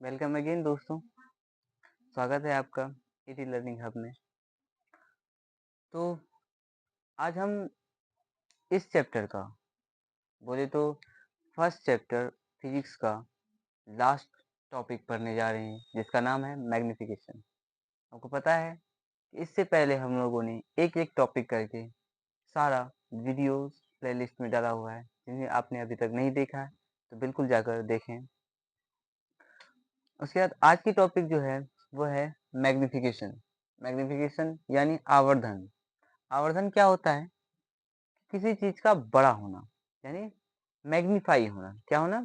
Welcome again दोस्तों। स्वागत है आपका इजी लर्निंग हब में। तो आज हम इस चैप्टर का बोले तो फर्स्ट चैप्टर फिजिक्स का लास्ट टॉपिक पढ़ने जा रहे हैं, जिसका नाम है मैग्निफिकेशन। आपको पता है कि इससे पहले हम लोगों ने एक एक टॉपिक करके सारा वीडियोस प्लेलिस्ट में डाला हुआ है। जिन्हें आपने अभी तक नहीं देखा है तो बिल्कुल जाकर देखें। उसके बाद आज की टॉपिक जो है वो है मैग्निफिकेशन। मैग्निफिकेशन यानी आवर्धन। आवर्धन क्या होता है? किसी चीज का बड़ा होना, यानी मैग्नीफाई होना। क्या होना?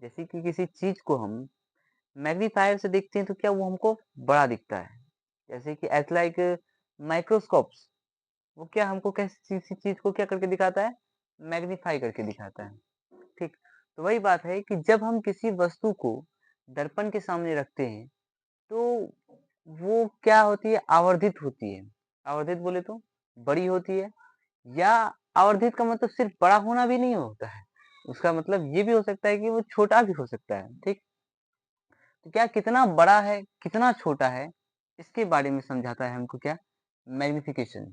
जैसे कि किसी चीज को हम मैग्नीफायर से देखते हैं तो क्या वो हमको बड़ा दिखता है। जैसे कि एज लाइक माइक्रोस्कोप्स, वो क्या हमको किसी चीज को क्या करके दिखाता है? मैग्नीफाई करके दिखाता है। ठीक, तो वही बात है कि जब हम किसी वस्तु को दर्पण के सामने रखते हैं तो वो क्या होती है? आवर्धित होती है। आवर्धित बोले तो बड़ी होती है, या आवर्धित का मतलब सिर्फ बड़ा होना भी नहीं होता है, उसका मतलब ये भी हो सकता है कि वो छोटा भी हो सकता है। ठीक, तो क्या कितना बड़ा है कितना छोटा है, इसके बारे में समझाता है हमको क्या? मैग्निफिकेशन।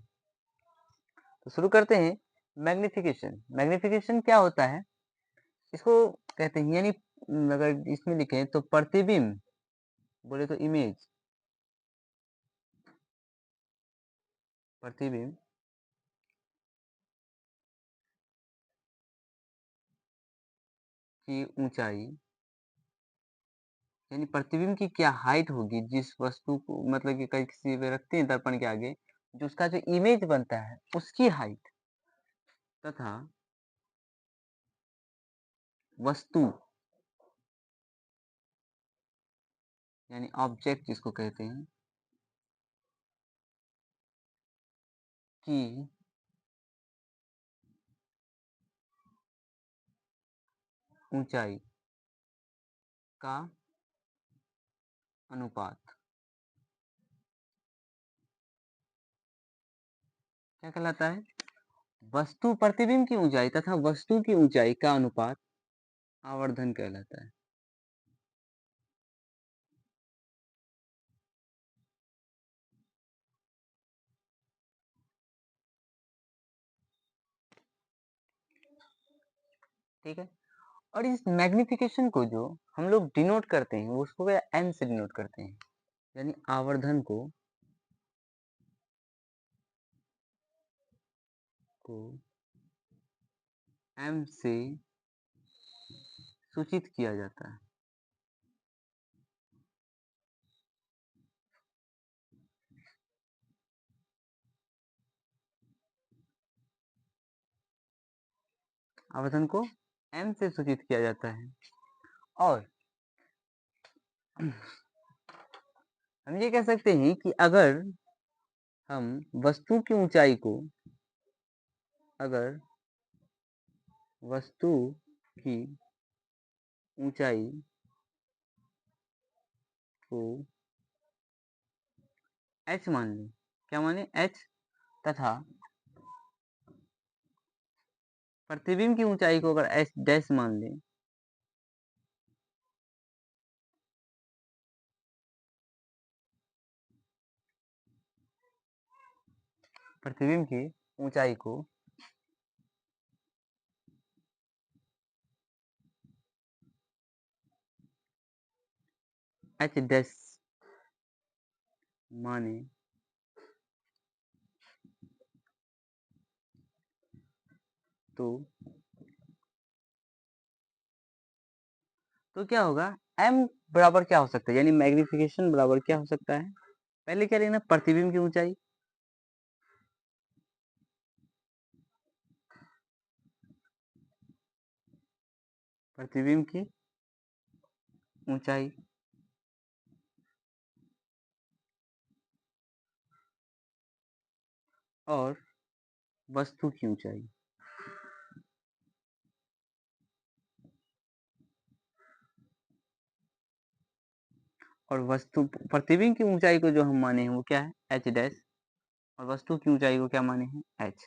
तो शुरू करते हैं। मैग्निफिकेशन मैग्निफिकेशन क्या होता है? इसको कहते हैं, यानी अगर इसमें लिखें तो प्रतिबिंब बोले तो इमेज, प्रतिबिंब की ऊंचाई, यानी प्रतिबिंब की क्या हाइट होगी जिस वस्तु को मतलब कि किसी पे रखते हैं दर्पण के आगे, जो उसका जो इमेज बनता है उसकी हाइट, तथा वस्तु यानी ऑब्जेक्ट जिसको कहते हैं की ऊंचाई का अनुपात क्या कहलाता है? वस्तु प्रतिबिंब की ऊंचाई तथा वस्तु की ऊंचाई का अनुपात आवर्धन कहलाता है। ठीक है, और इस मैग्निफिकेशन को जो हम लोग डिनोट करते हैं वो उसको एन से डिनोट करते हैं, यानी आवर्धन को एम से सूचित किया जाता है। आवर्धन को एम से सूचित किया जाता है। और हम ये कह सकते हैं कि अगर हम वस्तु की ऊंचाई को अगर वस्तु की ऊंचाई को h मान लें, क्या माने? h, तथा प्रतिबिंब की ऊंचाई को अगर h डैश मान लें, प्रतिबिंब की ऊंचाई को h डैश माने तो क्या होगा? m बराबर क्या हो सकता है, यानी मैग्निफिकेशन बराबर क्या हो सकता है? पहले क्या लेना? प्रतिबिंब की ऊंचाई, प्रतिबिंब की ऊंचाई और वस्तु की ऊंचाई। और वस्तु प्रतिबिंब की ऊंचाई को जो हम माने हैं वो क्या है? h डैश, और वस्तु की ऊंचाई को क्या माने हैं? h।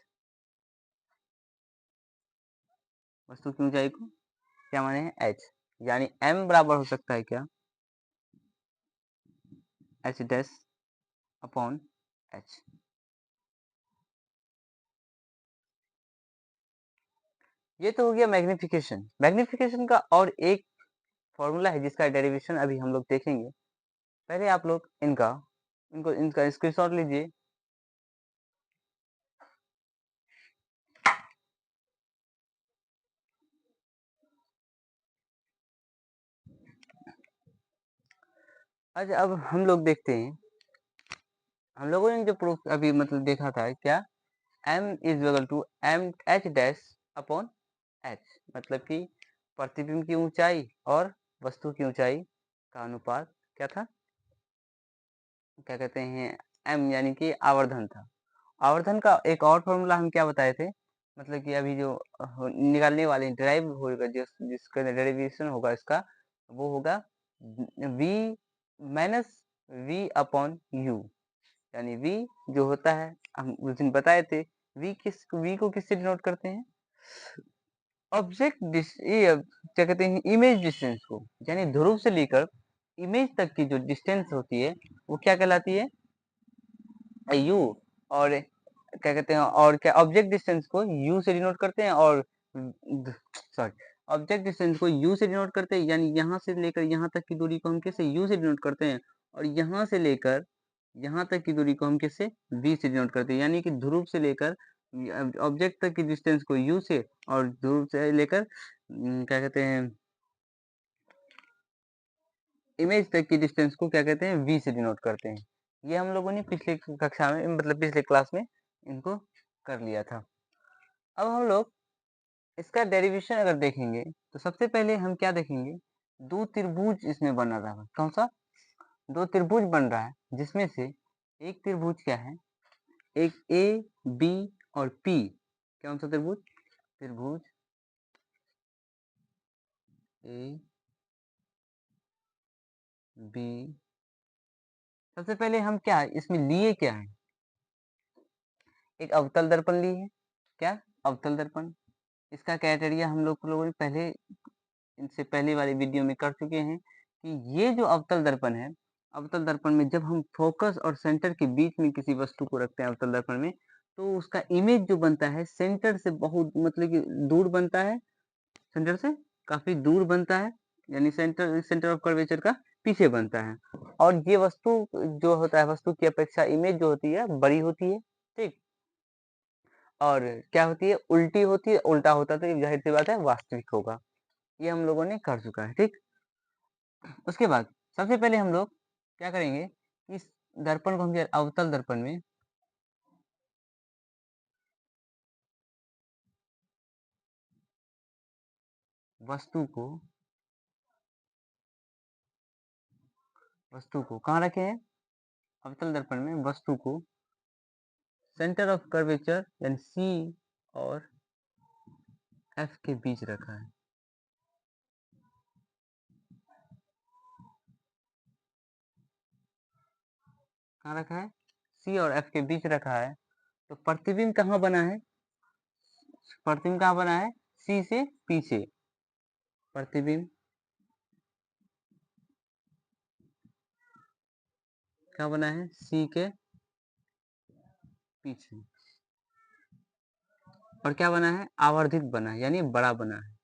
वस्तु की ऊंचाई को क्या माने हैं? h, यानी m बराबर हो सकता है क्या? H dash upon H. ये तो हो गया मैग्निफिकेशन। मैग्निफिकेशन का और एक फॉर्मूला है जिसका डेरिवेशन अभी हम लोग देखेंगे। पहले आप लोग इनका स्क्रीनशॉट लीजिए। अच्छा, अब हम लोग देखते हैं, हम लोगों ने जो प्रूफ अभी मतलब देखा था क्या, m is equal to m h dash upon h, मतलब कि प्रतिबिंब की ऊंचाई और वस्तु की ऊंचाई का अनुपात क्या था, क्या कहते हैं, m, यानी कि आवर्धन था। आवर्धन का एक और फॉर्मूला हम क्या बताए थे, मतलब कि अभी जो निकालने वाले ड्राइव होगा, जिसका डेरिवेशन होगा इसका, वो होगा v minus v upon u, यानी v जो होता है, हम उस दिन बताए थे, v को किससे डिनोट करते हैं, ये क्या कहते हैं, इमेज डिस्टेंस को, यानी ध्रुव से लेकर इमेज तक की जो डिस्टेंस होती है वो क्या कहलाती है, u। और क्या कहते हैं, और क्या ऑब्जेक्ट डिस्टेंस को u से डिनोट करते हैं, और सॉरी, ऑब्जेक्ट डिस्टेंस को u से डिनोट करते हैं, यानी यहाँ से लेकर यहाँ तक की दूरी को हम किससे, u से डिनोट करते हैं, और यहाँ से लेकर यहाँ तक की दूरी को हम किससे, v से डिनोट करते हैं, यानी कि ध्रुव से लेकर ऑब्जेक्ट तक की डिस्टेंस को u से, और ध्रुव से लेकर क्या कहते हैं, इमेज तक की डिस्टेंस को क्या कहते हैं, v से डिनोट करते हैं। ये हम लोगों ने पिछले कक्षा में, मतलब पिछले क्लास में इनको कर लिया था। अब हम लोग इसका डेरिवेशन अगर देखेंगे तो सबसे पहले हम क्या देखेंगे, दो त्रिभुज इसमें बन रहा है। कौन सा, दो त्रिभुज बन रहा है, जिसमें से एक त्रिभुज क्या है, एक ए बी और पी, कौन सा त्रिभुज, त्रिभुज ए बी। सबसे पहले हम क्या इसमें लिए क्या है, एक अवतल दर्पण लिए है, क्या, अवतल दर्पण। इसका क्राइटेरिया हम लोगों ने पहले, इनसे पहले वाली वीडियो में कर चुके हैं कि ये जो अवतल दर्पण है, अवतल दर्पण में जब हम फोकस और सेंटर के बीच में किसी वस्तु को रखते हैं अवतल दर्पण में, तो उसका इमेज जो बनता है सेंटर से बहुत, मतलब कि दूर बनता है, सेंटर से काफी दूर बनता है, यानी सेंटर ऑफ कर्वेचर का पीछे बनता है। और ये वस्तु जो होता है, वस्तु की अपेक्षा इमेज जो होती है बड़ी होती है, ठीक। और क्या होती है, उल्टी होती है, उल्टा होता है, तो जाहिर सी बात है वास्तविक होगा। ये हम लोगों ने कर चुका है, ठीक। उसके बाद सबसे पहले हम लोग क्या करेंगे, इस दर्पण को हम अवतल दर्पण में वस्तु को कहाँ रखे हैं, अवतल दर्पण में वस्तु को सेंटर ऑफ कर्वेचर यानी सी और एफ के बीच रखा है। कहाँ रखा है, सी और एफ के बीच रखा है। तो प्रतिबिंब कहाँ बना है, प्रतिबिंब कहाँ बना है, सी से पीछे, प्रतिबिंब कहाँ बना है, सी के पीछे। और क्या बना है, आवर्धित बना है, यानी बड़ा बना है।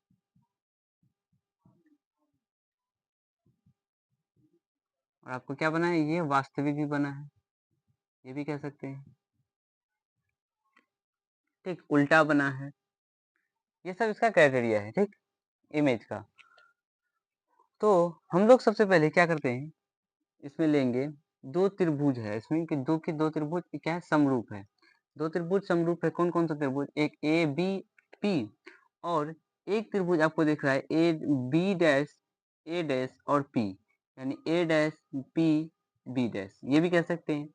और आपको क्या बना है, ये वास्तविक भी बना है, ये भी कह सकते हैं, ठीक। उल्टा बना है, ये सब इसका क्राइटेरिया है, ठीक, इमेज का। तो हम लोग सबसे पहले क्या करते हैं, इसमें लेंगे दो त्रिभुज है, इसमें कि दो त्रिभुज क्या है, समरूप है। दो त्रिभुज समरूप है, कौन कौन सा त्रिभुज, एक ए बी पी, और एक त्रिभुज आपको दिख रहा है A B dash, A dash और पी, यानी A dash P B dash, ये भी कह सकते हैं।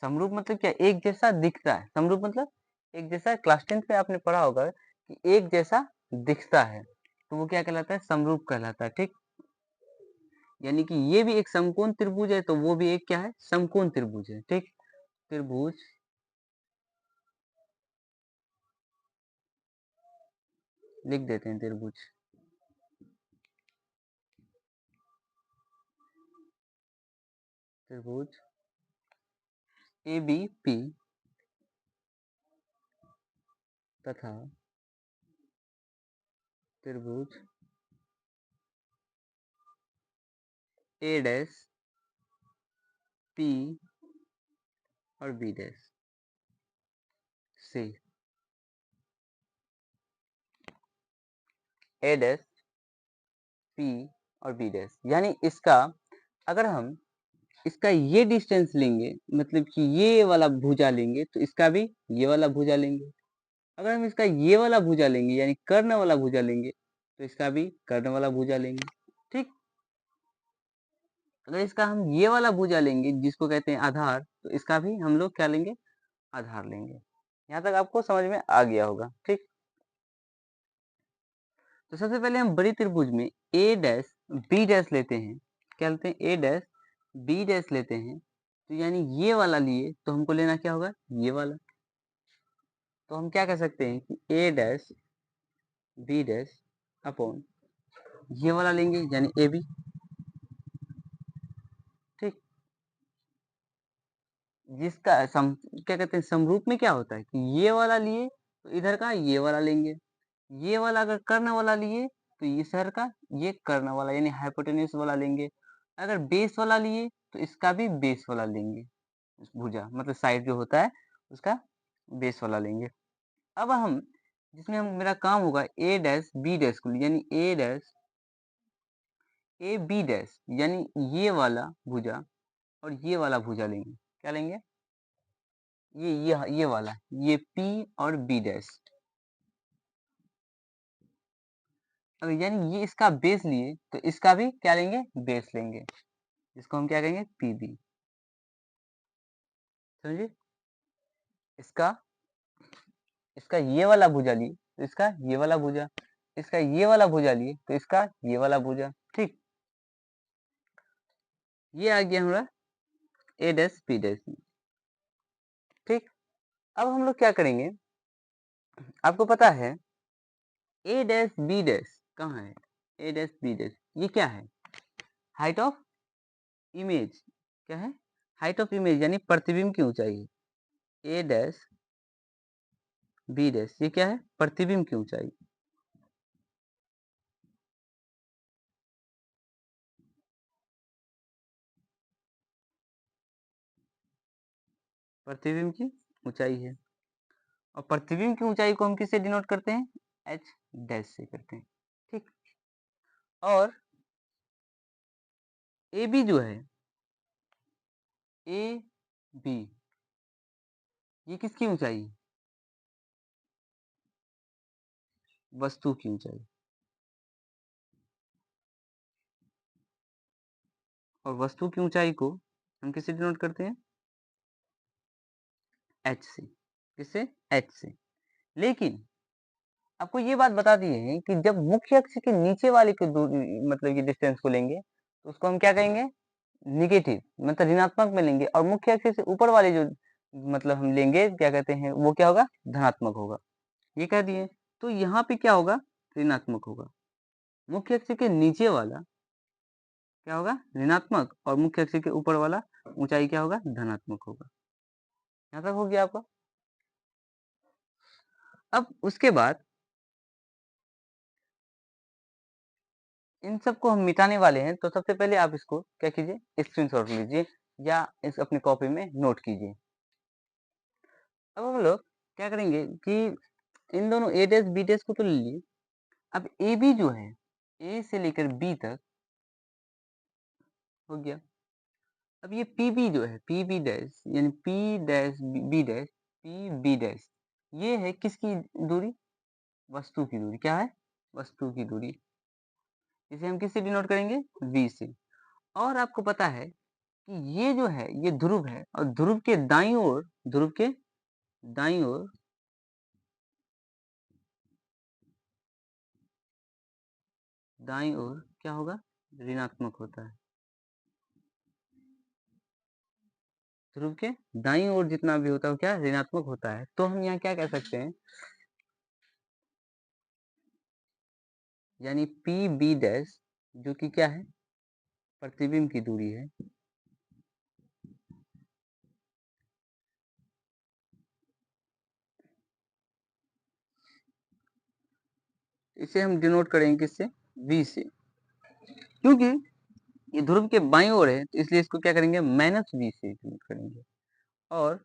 समरूप मतलब क्या, एक जैसा दिखता है, समरूप मतलब एक जैसा, क्लास 10th में आपने पढ़ा होगा कि एक जैसा दिखता है, तो वो क्या कहलाता है, समरूप कहलाता है, ठीक। यानी कि ये भी एक समकोण त्रिभुज है, तो वो भी एक क्या है, समकोण त्रिभुज है, ठीक। त्रिभुज लिख देते हैं, त्रिभुज, त्रिभुज ABP तथा त्रिभुज A डैश P और B डैश से A डैश P और B डैश, यानी इसका अगर हम इसका ये डिस्टेंस लेंगे, मतलब कि ये वाला भुजा लेंगे, तो इसका भी ये वाला भुजा लेंगे। अगर हम इसका ये वाला भुजा लेंगे यानी कर्ण वाला भुजा लेंगे, तो इसका भी कर्ण वाला भुजा लेंगे। ठीक, अगर इसका हम ये वाला भुजा लेंगे जिसको कहते हैं आधार, तो इसका भी हम लोग क्या लेंगे, आधार लेंगे। यहाँ तक आपको समझ में आ गया होगा। ठीक, तो सबसे पहले हम बड़ी त्रिभुज में ए डैश बी डैश लेते हैं। क्या लेते हैं, ए डैश बी डैश लेते हैं। तो यानी ये वाला लिए तो हमको लेना क्या होगा, ये वाला। तो हम क्या कह सकते हैं कि ए डैश बी डैश अपॉन ये वाला लेंगे यानी ए बी। ठीक, जिसका क्या कहते हैं, समरूप में क्या होता है कि ये वाला लिए तो इधर का ये वाला लेंगे, ये वाला अगर कर्ण वाला लिए तो ये सर का ये कर्ण वाला यानी हाइपोटेन्यूस वाला लेंगे। अगर बेस वाला लिए तो इसका भी बेस वाला लेंगे, भुजा मतलब साइड जो होता है उसका बेस वाला लेंगे। अब हम जिसमें हम मेरा काम होगा ए डैश बी डैश को यानी A dash A B dash यानी ये वाला भुजा और ये वाला भुजा लेंगे। क्या लेंगे, ये वाला, ये P और B डैश। अब यानी ये इसका बेस लिए तो इसका भी क्या लेंगे, बेस लेंगे, जिसको हम क्या कहेंगे PB। समझिए, इसका इसका ये वाला भुजा लिए तो इसका ये वाला भुजा, इसका ये वाला भुजा लिए तो इसका ये वाला भुजा। ठीक, ये आ गया हमारा A डैश B डैश। ठीक, अब हम लोग क्या करेंगे, आपको पता है A डैश B डैश कहाँ है, A डैश B डैश ये क्या है, हाइट ऑफ इमेज। क्या है, हाइट ऑफ इमेज यानी प्रतिबिंब की ऊंचाई है। ए डैश बी डैश ये क्या है, प्रतिबिंब की ऊंचाई। प्रतिबिंब की ऊंचाई है, और प्रतिबिंब की ऊंचाई को हम किससे डिनोट करते हैं, एच डैश से करते हैं। ठीक, और ए बी जो है, ए बी ये किसकी ऊंचाई है, वस्तु की ऊंचाई। और वस्तु की ऊंचाई को हम किससे डिनोट करते हैं, एच से। किससे, एच से। लेकिन आपको ये बात बता दी है कि जब मुख्य अक्ष के नीचे वाले की दूरी मतलब ये डिस्टेंस को लेंगे तो उसको हम क्या कहेंगे, निगेटिव मतलब ऋणात्मक में लेंगे, और मुख्य अक्ष से ऊपर वाले जो मतलब हम लेंगे क्या कहते हैं वो क्या होगा, धनात्मक होगा। ये कह दिए, तो यहाँ पे क्या होगा, ऋणात्मक होगा। मुख्य अक्ष के नीचे वाला क्या होगा, ऋणात्मक, और मुख्य अक्ष के ऊपर वाला ऊंचाई क्या होगा, धनात्मक होगा। यहाँ तक हो गया आपका। अब उसके बाद इन सबको हम मिटाने वाले हैं, तो सबसे पहले आप इसको क्या कीजिए, स्क्रीनशॉट लीजिए या इस अपने कॉपी में नोट कीजिए। अब हम लोग क्या करेंगे कि इन दोनों ए डैश बी डैश को तो ले लिए। अब ए बी जो है, ए से लेकर बी तक हो गया। अब ये पी बी जो है, पी बी डैश यानी P dash B dash, P B dash ये है किसकी दूरी, वस्तु की दूरी। क्या है, वस्तु की दूरी। इसे हम किससे डिनोट करेंगे, वी से। और आपको पता है कि ये जो है ये ध्रुव है, और ध्रुव के दाईं ओर, ध्रुव के दाईं ओर दाईं ओर क्या होगा, ऋणात्मक होता है। ध्रुव के दाईं ओर जितना भी होता है वो क्या ऋणात्मक होता है। तो हम यहाँ क्या कह सकते हैं, यानी पी बी डैश जो कि क्या है, प्रतिबिंब की दूरी है, इसे हम डिनोट करेंगे किससे? V से। क्योंकि ये ध्रुव के बाईं ओर है तो इसलिए इसको क्या करेंगे? माइनस V से डिनोट करेंगे। और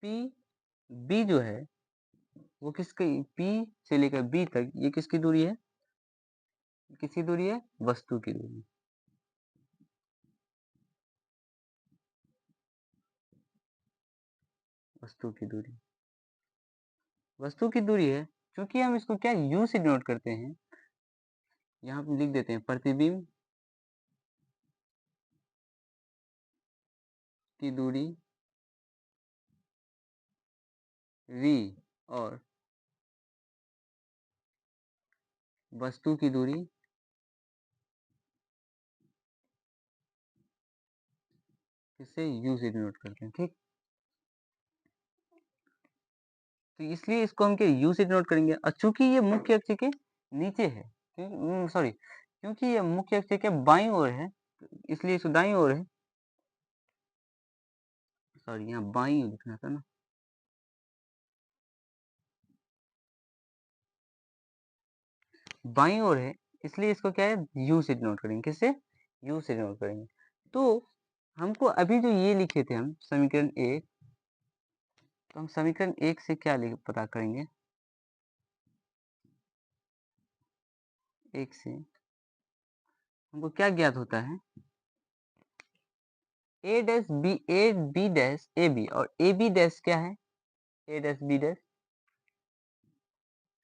B जो है वो किसकी, P से लेकर B तक ये किसकी दूरी है? किसकी दूरी है? वस्तु की दूरी। वस्तु की दूरी, वस्तु की दूरी है। क्योंकि हम इसको क्या U से डिनोट करते हैं, यहाँ पे लिख देते हैं प्रतिबिंब की दूरी V और वस्तु की दूरी किससे? U से डिनोट करते हैं। ठीक, तो इसलिए इसको हम क्या U से डिनोट करेंगे। और चूंकि ये मुख्य अक्ष के नीचे है, सॉरी, क्योंकि ये मुख्य अक्ष के बाईं ओर है इसलिए इसको दाईं ओर है, सॉरी यहाँ बाईं ओर लिखना था ना, बाईं ओर है इसलिए इसको क्या है? U से डिनोट करेंगे। किससे? U से डिनोट करेंगे। तो हमको अभी जो ये लिखे थे हम समीकरण 1, तो हम समीकरण 1 से क्या लिख पता करेंगे? 1 से हमको क्या ज्ञात होता है? A B dash A B, और ए बी डैश क्या है? A dash B dash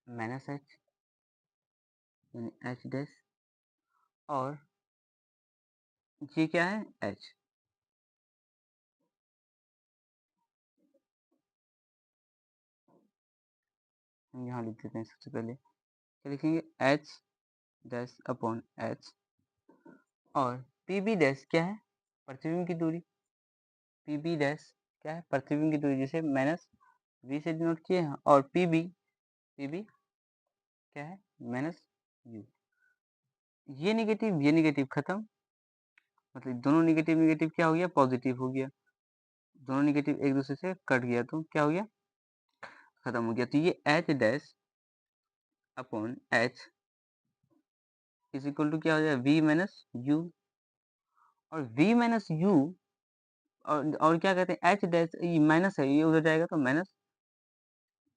minus H यानी एच डैश, और ये क्या है? एच। हम यहाँ लिख देते हैं सबसे पहले, क्या लिखेंगे? एच डैश अपॉन एच, और पी बी डैश क्या है? प्रतिबिंब की दूरी। पी बी डैश क्या है? प्रतिबिंब की दूरी, जिसे माइनस वी से डिनोट किए हैं। और पी बी क्या है? Minus you. ये नेगेटिव खत्म, मतलब दोनों नेगेटिव नेगेटिव क्या हो गया? पॉजिटिव हो गया। दोनों नेगेटिव एक दूसरे से कट गया तो क्या हो गया? खत्म हो गया। तो ये h dash upon h is equal to क्या हो जाएगा? V minus u. और वी माइनस यू, और क्या कहते हैं? एच डैश, ये माइनस है, ये उधर जाएगा तो minus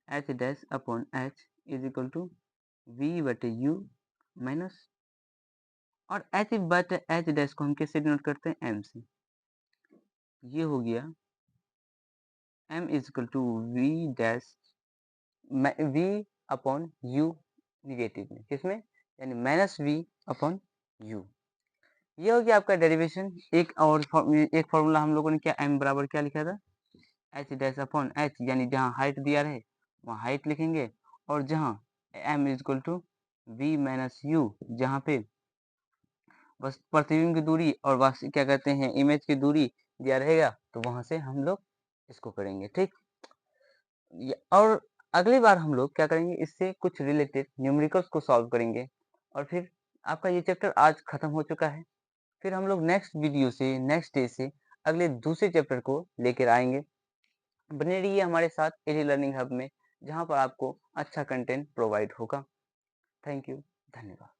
h dash upon h is equal to v बटे यू माइनस, और एच बटे एच डैश को हम किससे डिनोट करते हैं? एम से। ये हो गया m is equal to v dash v upon u negative में, किसमें? यानी माइनस वी अपॉन यू। ये हो गया आपका डेरिवेशन। एक और एक फॉर्मूला हम लोगों ने क्या m बराबर क्या लिखा था? एच डैश अपॉन एच, यानी जहाँ हाइट दिया रहे वहाँ हाइट लिखेंगे, और जहाँ m is equal to v minus u, जहाँ पे बस प्रतिबिंब की दूरी और बस क्या कहते हैं इमेज की दूरी दिया रहेगा तो वहां से हम लोग इसको करेंगे। ठीक, और अगली बार हम लोग क्या करेंगे? इससे कुछ रिलेटेड न्यूमेरिकल्स को सॉल्व करेंगे। और फिर आपका ये चैप्टर आज खत्म हो चुका है। फिर हम लोग नेक्स्ट वीडियो से, नेक्स्ट डे से अगले दूसरे चैप्टर को लेकर आएंगे। बने रहिए हमारे साथ एजी लर्निंग हब में, जहाँ पर आपको अच्छा कंटेंट प्रोवाइड होगा। थैंक यू, धन्यवाद।